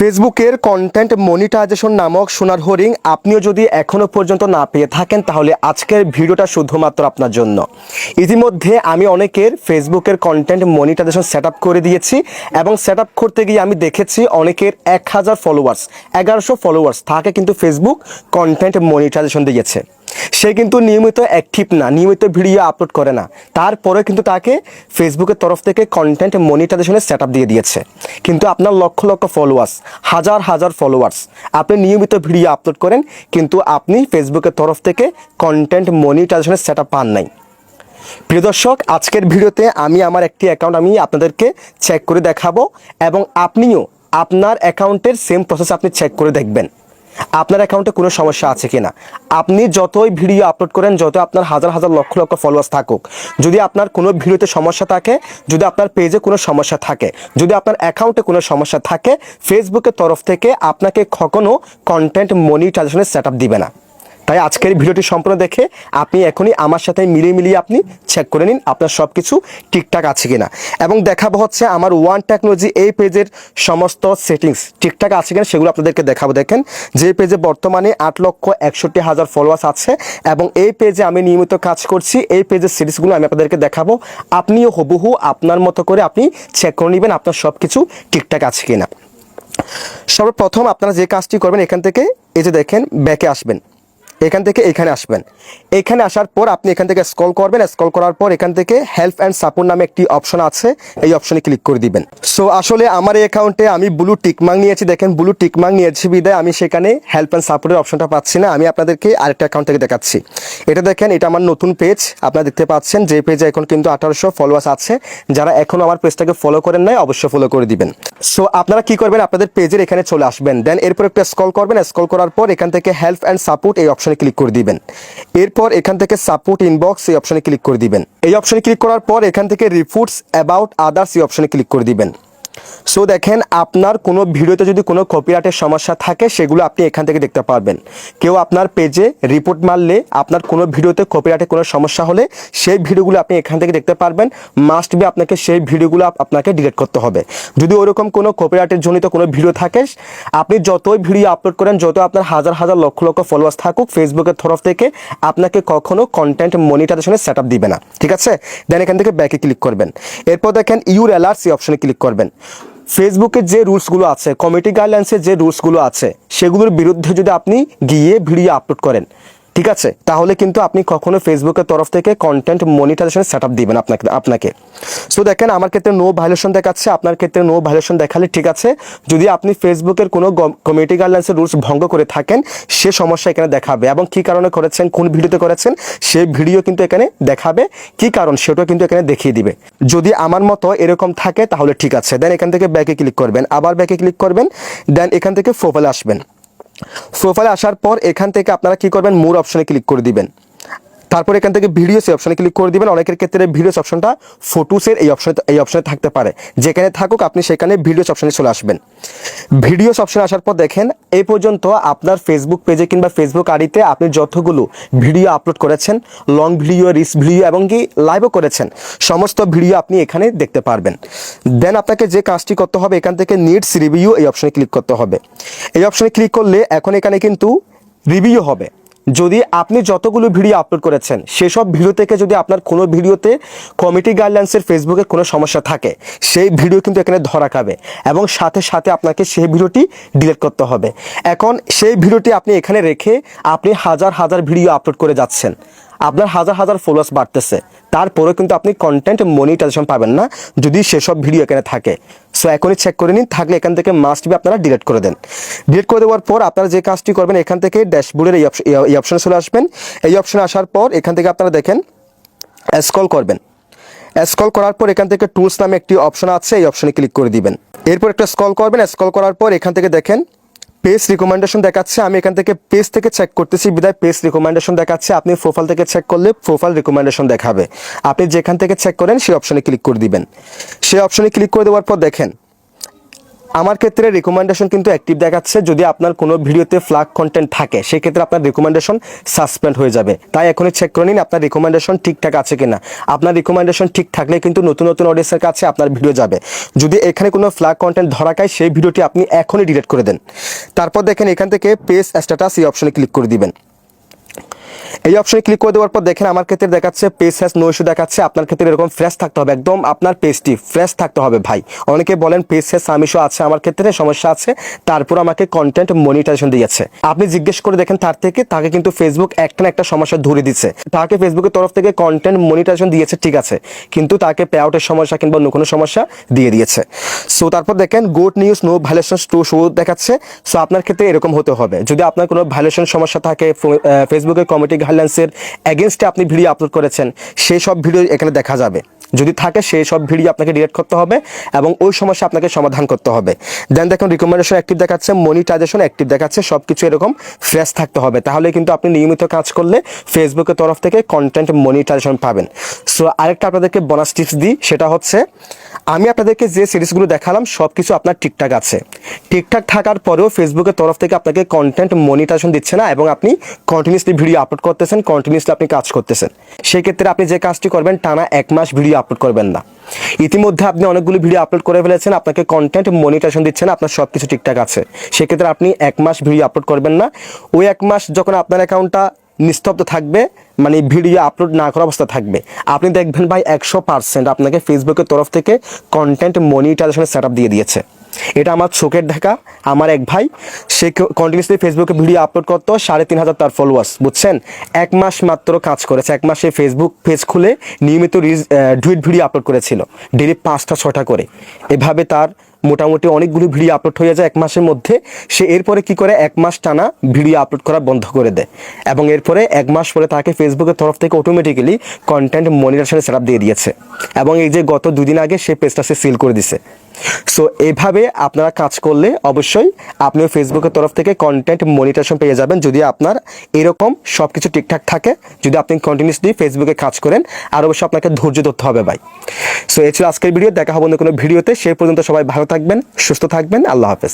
ফেসবুকের content monetization নামক সোনার হরিং আপনিও যদি এখনও পর্যন্ত না পেয়ে থাকেন তাহলে আজকের ভিডিওটা শুধুমাত্র আপনার জন্য। ইতিমধ্যে আমি অনেকের ফেসবুকের কন্টেন্ট মনিটাইজেশন সেট আপ করে দিয়েছি এবং সেট আপ করতে গিয়ে আমি দেখেছি অনেকের 1000 ফলোয়ার্স 1100 ফলোয়ার্স তাকে কিন্তু ফেসবুক কন্টেন্ট মনিটাইজেশন দিয়েছে। সে কিন্তু নিয়মিত অ্যাক্টিভ না, নিয়মিত ভিডিও আপলোড করে না, তারপরে কিন্তু তাকে ফেসবুকের তরফ থেকে কন্টেন্ট মনিটাইজেশনের সেট আপ দিয়ে দিয়েছে। কিন্তু আপনার লক্ষ লক্ষ ফলোয়ার্স, হাজার হাজার ফলোয়ার্স, আপনি নিয়মিত ভিডিও আপলোড করেন কিন্তু আপনি ফেসবুকের তরফ থেকে কন্টেন্ট মনিটাইজেশনের সেট আপ পান নাই। প্রিয় দর্শক, আজকের ভিডিওতে আমি আমার একটি অ্যাকাউন্ট চেক করে দেখাবো এবং আপনিও আপনার অ্যাকাউন্টের সেম প্রসেস আপনি চেক করে দেখবেন আপনার অ্যাকাউন্টে কোনো সমস্যা আছে কিনা। আপনি যতই ভিডিও আপলোড করেন, যত আপনার হাজার হাজার লক্ষ লক্ষ ফলোয়ার্স থাকুক, যদি আপনার কোনো ভিডিওতে সমস্যা থাকে, যদি আপনার পেজে কোনো সমস্যা থাকে, যদি আপনার অ্যাকাউন্টে কোনো সমস্যা থাকে, ফেসবুকের তরফ থেকে আপনাকে কখনো কন্টেন্ট মনিটাইজেশনের সেট আপ দিবে না। তাই আজকের ভিডিওটি সম্পূর্ণ দেখে আপনি এখনই আমার সাথে মিলিয়ে আপনি চেক করে নিন আপনার সব কিছু ঠিকঠাক আছে কিনা। এবং দেখাবো হচ্ছে আমার ওয়ান টেকনোলজি এই পেজের সমস্ত সেটিংস ঠিকঠাক আছে কিনা সেগুলো আপনাদেরকে দেখাবো। দেখেন, যে পেজে বর্তমানে 8,61,000 ফলোয়ার্স আছে এবং এই পেজে আমি নিয়মিত কাজ করছি, এই পেজের সিরিজগুলো আমি আপনাদেরকে দেখাবো। আপনিও হুবহু আপনার মতো করে আপনি চেক করে নেবেন আপনার সব কিছু ঠিকঠাক আছে কিনা। সর্বপ্রথম আপনারা যে কাজটি করবেন, এখান থেকে এই যে দেখেন ব্যাকে আসবেন, এখান থেকে এখানে আসবেন। এখানে আসার পর আপনি এখান থেকে স্ক্রল করবেন, স্ক্রল করার পর এখান থেকে হেল্প অ্যান্ড সাপোর্ট নামে একটি অপশন আছে, এই অপশনে ক্লিক করে দিবেন। সো আসলে আমার এই অ্যাকাউন্টে আমি ব্লু টিকমার্ক নিয়েছি, দেখেন ব্লু টিকমার্ক নিয়েছি বিদায় আমি সেখানে হেল্প অ্যান্ড সাপোর্টের অপশনটা পাচ্ছি না। আমি আপনাদেরকে আরেকটা অ্যাকাউন্ট থেকে দেখাচ্ছি। এটা দেখেন, এটা আমার নতুন পেজ, আপনারা দেখতে পাচ্ছেন যে পেজে এখন কিন্তু 1800 ফলোয়ার্স আছে। যারা এখনও আমার পেজটাকে ফলো করেন নাই অবশ্যই ফলো করে দিবেন। সো আপনারা কি করবেন, আপনাদের পেজের এখানে চলে আসবেন, দেন এরপর একটু স্ক্রল করবেন, স্ক্রল করার পর এখান থেকে হেল্প অ্যান্ড সাপোর্ট এই অপশনে ক্লিক করে দিবেন। এরপর এখান থেকে সাপোর্ট ইনবক্স এই অপশনে ক্লিক করে দিবেন। এই অপশনে ক্লিক করার পর এখান থেকে রিপোর্টস অ্যাবাউট আদার্স এই অপশনে ক্লিক করে দিবেন। সো দেখেন, আপনার কোনো ভিডিওতে যদি কোনো কপিরাইটের সমস্যা থাকে সেগুলো আপনি এখান থেকে দেখতে পারবেন। কেউ আপনার পেজে রিপোর্ট মারলে, আপনার কোনো ভিডিওতে কপিরাইটের কোনো সমস্যা হলে সেই ভিডিওগুলো আপনি এখান থেকে দেখতে পারবেন। মাস্ট বি আপনাকে সেই ভিডিওগুলো আপনাকে ডিলিট করতে হবে। যদি ওরকম কোনো কপিরাইটের জনিত কোনো ভিডিও থাকে, আপনি যতই ভিডিও আপলোড করেন, যত আপনার হাজার হাজার লক্ষ লক্ষ ফলোয়ার্স থাকুক, ফেসবুকের তরফ থেকে আপনাকে কখনো কন্টেন্ট মনিটাইজেশনের সেট আপ দিবে না, ঠিক আছে। দেন এখান থেকে ব্যাকে ক্লিক করবেন। এরপর দেখেন ইউর অ্যালার্টস এই অপশনে ক্লিক করবেন। ফেসবুকের যে রুলসগুলো আছে, কমিউনিটি গাইডলাইন্সের যে রুলসগুলো আছে, সেগুলোর বিরুদ্ধে যদি আপনি গিয়ে ভিডিও আপলোড করেন, ঠিক আছে, তাহলে কিন্তু আপনি কখনো ফেসবুকের তরফ থেকে কন্টেন্ট মনিটাইজেশন সেট আপ দিবেন আপনাকে। সো দেখেন, আমার ক্ষেত্রে নো ভায়োলেশন দেখাচ্ছে, আপনার ক্ষেত্রে নো ভায়োলেশন দেখালে ঠিক আছে। যদি আপনি ফেসবুকের কোনো কমিউনিটি গাইডলাইন্সের রুলস ভঙ্গ করে থাকেন, সে সমস্যা এখানে দেখাবে এবং কী কারণে করেছেন, কোন ভিডিওতে করেছেন সেই ভিডিও কিন্তু এখানে দেখাবে, কী কারণ সেটাও কিন্তু এখানে দেখিয়ে দিবে। যদি আমার মতো এরকম থাকে তাহলে ঠিক আছে। দেন এখান থেকে ব্যাকে ক্লিক করবেন, আবার ব্যাকে ক্লিক করবেন, দেন এখান থেকে প্রোফাইলে আসবেন। প্রোফাইলে আসার পর এখান থেকে আপনারা কি করবেন, মোর অপশনে ক্লিক করে দিবেন। তারপর এখান থেকে ভিডিওস অপশনে ক্লিক করে দিবেন। অনেকের ক্ষেত্রে ভিডিওস অপশনটা ফটোসের এই অপশনে থাকতে পারে, যেখানে থাকুক আপনি সেখানে ভিডিওস অপশনে চলে আসবেন। ভিডিওস অপশনে আসার পর দেখেন, এই পর্যন্ত আপনার ফেসবুক পেজে কিংবা ফেসবুক আইডিতে আপনি যতগুলো ভিডিও আপলোড করেছেন, লং ভিডিও, রিলস ভিডিও এবং কি লাইভও করেছেন, সমস্ত ভিডিও আপনি এখানে দেখতে পারবেন। দেন আপনাকে যে কাজটি করতে হবে, এখান থেকে নিডস রিভিউ এই অপশনে ক্লিক করতে হবে। এই অপশনে ক্লিক করলে এখন এখানে কিন্তু রিভিউ হবে। যদি আপনি যতগুলো ভিডিও আপলোড করেছেন সেসব ভিডিও থেকে যদি আপনার কোনো ভিডিওতে কমিউনিটি গাইডলাইন্সের ফেসবুকের কোনো সমস্যা থাকে, সেই ভিডিও কিন্তু এখানে ধরা খাবে এবং সাথে সাথে আপনাকে সেই ভিডিওটি ডিলিট করতে হবে। এখন সেই ভিডিওটি আপনি এখানে রেখে আপনি হাজার হাজার ভিডিও আপলোড করে যাচ্ছেন, আপনার হাজার হাজার ফলোয়ার্স বাড়তেছে, তারপরেও কিন্তু আপনি কন্টেন্ট মনিটাইজেশন পাবেন না যদি সেসব ভিডিও এখানে থাকে। সো এখনই চেক করে নিন, থাকলে এখান থেকে মাস্ট বি আপনারা ডিলিট করে দেন। ডিলিট করে দেওয়ার পর আপনারা যে কাজটি করবেন, এখান থেকে ড্যাশবোর্ডের এই অপশনে চলে আসবেন। এই অপশনে আসার পর এখান থেকে আপনারা দেখেন স্ক্রল করবেন। স্ক্রল করার পর এখান থেকে টুলস নামে একটি অপশন আছে, এই অপশনে ক্লিক করে দিবেন। এরপর একটা স্ক্রল করবেন, স্ক্রল করার পর এখান থেকে দেখেন পেজ রিকমেন্ডেশন দেখাচ্ছে। আমি এখান থেকে পেজ থেকে চেক করতেছি বিদায় পেজ রিকমেন্ডেশন দেখাচ্ছে। আপনি প্রোফাইল থেকে চেক করলে প্রোফাইল রিকমেন্ডেশন দেখাবে। আপনি যেখান থেকে চেক করেন সেই অপশনে ক্লিক করে দিবেন। সেই অপশনে ক্লিক করে দেওয়ার পর দেখেন আমার ক্ষেত্রে রিকমেন্ডেশন কিন্তু অ্যাক্টিভ দেখাচ্ছে। যদি আপনার কোনো ভিডিওতে ফ্ল্যাগ কন্টেন্ট থাকে সেক্ষেত্রে আপনার রিকমেন্ডেশন সাসপেন্ড হয়ে যাবে। তাই এখনই চেক করে নিন আপনার রিকমেন্ডেশন ঠিকঠাক আছে কিনা। আপনার রিকমেন্ডেশন ঠিক থাকলে কিন্তু নতুন নতুন অডিয়েন্সের কাছে আপনার ভিডিও যাবে। যদি এখানে কোনো ফ্ল্যাগ কন্টেন্ট ধরা খায় সেই ভিডিওটি আপনি এখনই ডিলিট করে দেন। তারপর দেখেন এখান থেকে পেজ স্ট্যাটাস এই অপশনে ক্লিক করে দিবেন। এই অপশনে ক্লিক করে দেওয়ার পর দেখেন আমার ক্ষেত্রে দেখাচ্ছে পেজ হ্যাজ নো ইস্যু দেখাচ্ছে। আপনার ক্ষেত্রে এরকম ফ্রেশ থাকতে হবে, একদম আপনার পেজটি ফ্রেশ থাকতে হবে ভাই। অনেকে বলেন পেজ হ্যাজ সাম ইস্যু আছে, আমার ক্ষেত্রে সমস্যা আছে, তারপর আমাকে কন্টেন্ট মনিটাইজেশন দিয়েছে। আপনি জিজ্ঞেস করে দেখেন তাকে কিন্তু ফেসবুক একটা না একটা সমস্যা ধরে দিচ্ছে। তাকে ফেসবুকের তরফ থেকে কন্টেন্ট মনিটাইজেশন দিয়েছে ঠিক আছে, কিন্তু তাকে পে আউটের সমস্যা কিংবা অন্য কোনো সমস্যা দিয়ে দিয়েছে। সো তারপর দেখেন good news no violation to show দেখাচ্ছে। সো আপনার ক্ষেত্রে এরকম হতে হবে। যদি আপনার কোনো ভায়োলেশন সমস্যা থাকে, ফেসবুকের কমিটি গাইডলাইন্সের এগেনস্টে আপনি ভিডিও আপলোড করেছেন, সেই সব ভিডিও এখানে দেখা যাবে। যদি থাকে সেই সব ভিডিও আপনাকে ডিলিট করতে হবে এবং ওই সমস্যা আপনাকে সমাধান করতে হবে। দেন দেখুন রিকমেন্ডেশন অ্যাক্টিভ দেখাচ্ছে, মনিটাইজেশন অ্যাক্টিভ দেখাচ্ছে, সব কিছু এরকম ফ্রেশ থাকতে হবে। তাহলে কিন্তু আপনি নিয়মিত কাজ করলে ফেসবুকের তরফ থেকে কন্টেন্ট মনিটাইজেশন পাবেন। সো আরেকটা আপনাদেরকে বোনাস টিপস দিই, সেটা হচ্ছে আমি আপনাদেরকে যে সিরিজগুলো দেখালাম সব কিছু আপনার ঠিকঠাক আছে। ঠিকঠাক থাকার পরেও ফেসবুকের তরফ থেকে আপনাকে কন্টেন্ট মনিটাইজেশন দিচ্ছে না এবং আপনি কন্টিনিউসলি ভিডিও আপলোড করতেছেন, কন্টিনিউসলি আপনি কাজ করতেছেন। সেই ক্ষেত্রে আপনি যে কাজটি করবেন টানা 1 মাস ভিডিও আপলোড করবেন না। ইতিমধ্যে আপনি অনেকগুলো ভিডিও আপলোড করে ফেলেছেন, আপনাকে কন্টেন্ট মনিটাইজেশন দিচ্ছে না, আপনার সব কিছু ঠিকঠাক আছে, সেক্ষেত্রে আপনি 1 মাস ভিডিও আপলোড করবেন না। ওই 1 মাস যখন আপনার অ্যাকাউন্টটা নিস্তব্ধ থাকবে, মানে ভিডিও আপলোড না করা অবস্থা থাকবে, আপনি দেখবেন ভাই 100% আপনাকে ফেসবুকের তরফ থেকে কন্টেন্ট মনিটাইজেশনের সেট আপ দিয়ে দিয়েছে। এটা আমার চোখের দেখা। আমার এক ভাই, সে কন্টিনিউসলি ফেসবুকে ভিডিও আপলোড করতো, 3,500 তার ফলোয়ার্স, বুঝছেন? 1 মাস মাত্র কাজ করেছে। 1 মাসে ফেসবুক পেজ খুলে নিয়মিত ডুইট ভিডিও আপলোড করেছিল, ডেলি 5টা 6টা করে। এভাবে তার মোটামুটি অনেকগুলো ভিডিও আপলোড হয়ে যায় 1 মাসের মধ্যে। সে এরপরে কি করে 1 মাস টানা ভিডিও আপলোড করা বন্ধ করে দেয় এবং এরপরে 1 মাস পরে তাকে ফেসবুকের তরফ থেকে অটোমেটিক্যালি কন্টেন্ট মনিটাইজেশনের সেটআপ দিয়ে দিয়েছে এবং এই যে গত 2 দিন আগে সে পেজটা সে সিল করে দিছে। সো এইভাবে আপনারা কাজ করলে অবশ্যই আপনিও ফেসবুকের তরফ থেকে কন্টেন্ট মনিটাইজেশন পেয়ে যাবেন, যদি আপনার এরকম সব কিছু ঠিকঠাক থাকে, যদি আপনি কন্টিনিউসলি ফেসবুকে কাজ করেন। আর অবশ্যই আপনাকে ধৈর্য ধরতে হবে ভাই। সো এই ছিল আজকের ভিডিও, দেখা হবে অন্য কোনো ভিডিওতে। সেই পর্যন্ত সবাই ভালো থাকবেন, সুস্থ থাকবেন, আল্লাহ হাফেজ।